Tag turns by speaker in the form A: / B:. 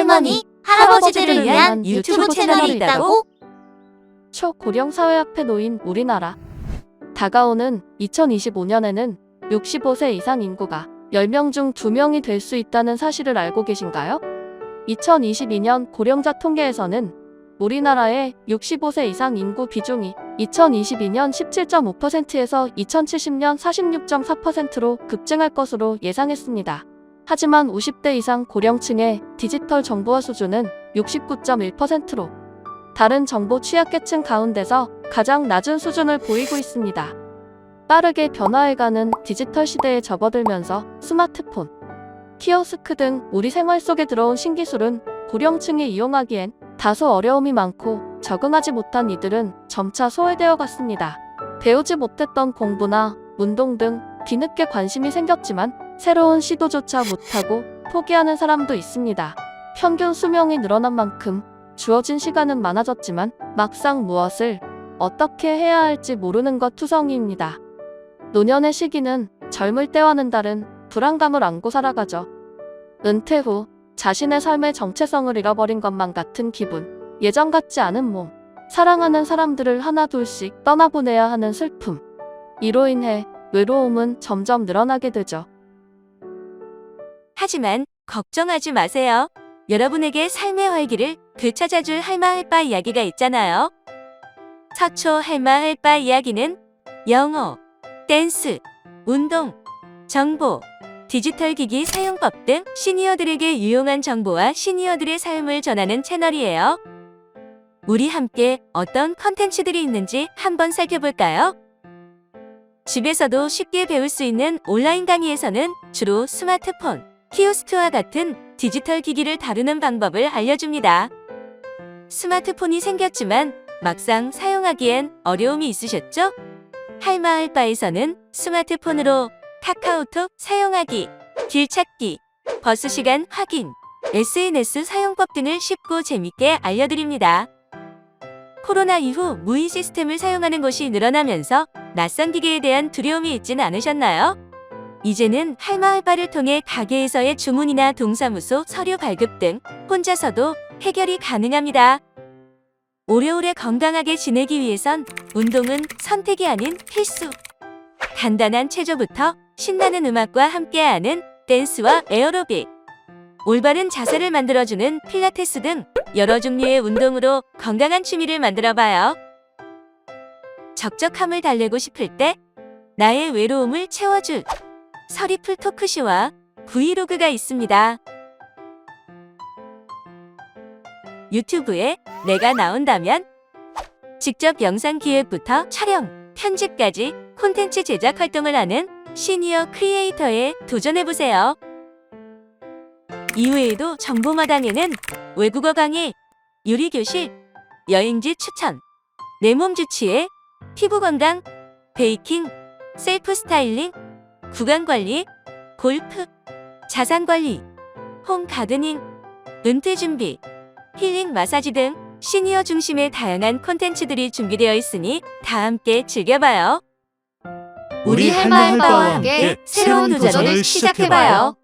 A: 할머니, 할아버지들을 위한 유튜브 채널이 있다고?
B: 초고령 사회 앞에 놓인 우리나라. 다가오는 2025년에는 65세 이상 인구가 10명 중 2명이 될 수 있다는 사실을 알고 계신가요? 2022년 고령자 통계에서는 우리나라의 65세 이상 인구 비중이 2022년 17.5%에서 2070년 46.4%로 급증할 것으로 예상했습니다. 하지만 50대 이상 고령층의 디지털 정보화 수준은 69.1%로 다른 정보 취약계층 가운데서 가장 낮은 수준을 보이고 있습니다. 빠르게 변화해가는 디지털 시대에 접어들면서 스마트폰, 키오스크 등 우리 생활 속에 들어온 신기술은 고령층이 이용하기엔 다소 어려움이 많고 적응하지 못한 이들은 점차 소외되어 갔습니다. 배우지 못했던 공부나 운동 등 뒤늦게 관심이 생겼지만 새로운 시도조차 못하고 포기하는 사람도 있습니다. 평균 수명이 늘어난 만큼 주어진 시간은 많아졌지만 막상 무엇을 어떻게 해야 할지 모르는 것 투성이입니다. 노년의 시기는 젊을 때와는 다른 불안감을 안고 살아가죠. 은퇴 후 자신의 삶의 정체성을 잃어버린 것만 같은 기분, 예전 같지 않은 몸, 사랑하는 사람들을 하나둘씩 떠나보내야 하는 슬픔. 이로 인해 외로움은 점점 늘어나게 되죠.
A: 하지만 걱정하지 마세요. 여러분에게 삶의 활기를 되찾아줄 할마할바 이야기가 있잖아요. 서초 할마할바 이야기는 영어, 댄스, 운동, 정보, 디지털 기기 사용법 등 시니어들에게 유용한 정보와 시니어들의 삶을 전하는 채널이에요. 우리 함께 어떤 컨텐츠들이 있는지 한번 살펴볼까요? 집에서도 쉽게 배울 수 있는 온라인 강의에서는 주로 스마트폰, 키오스크와 같은 디지털 기기를 다루는 방법을 알려줍니다. 스마트폰이 생겼지만 막상 사용하기엔 어려움이 있으셨죠? 할마할바에서는 스마트폰으로 카카오톡 사용하기, 길 찾기, 버스 시간 확인, SNS 사용법 등을 쉽고 재밌게 알려드립니다. 코로나 이후 무인 시스템을 사용하는 곳이 늘어나면서 낯선 기계에 대한 두려움이 있진 않으셨나요? 이제는 할마할바를 통해 가게에서의 주문이나 동사무소 서류 발급 등 혼자서도 해결이 가능합니다. 오래오래 건강하게 지내기 위해선 운동은 선택이 아닌 필수. 간단한 체조부터 신나는 음악과 함께하는 댄스와 에어로빅, 올바른 자세를 만들어주는 필라테스 등 여러 종류의 운동으로 건강한 취미를 만들어봐요. 적적함을 달래고 싶을 때 나의 외로움을 채워줄 서리풀 토크쇼와 브이로그가 있습니다. 유튜브에 내가 나온다면 직접 영상 기획부터 촬영, 편집까지 콘텐츠 제작 활동을 하는 시니어 크리에이터에 도전해보세요. 이외에도 정보마당에는 외국어 강의, 요리교실, 여행지 추천, 내 몸 주치의, 피부 건강, 베이킹, 셀프 스타일링, 구강관리, 골프, 자산관리, 홈 가드닝, 은퇴 준비, 힐링 마사지 등 시니어 중심의 다양한 콘텐츠들이 준비되어 있으니 다 함께 즐겨봐요.
C: 우리 할마할바와 함께 새로운 도전을 시작해봐요.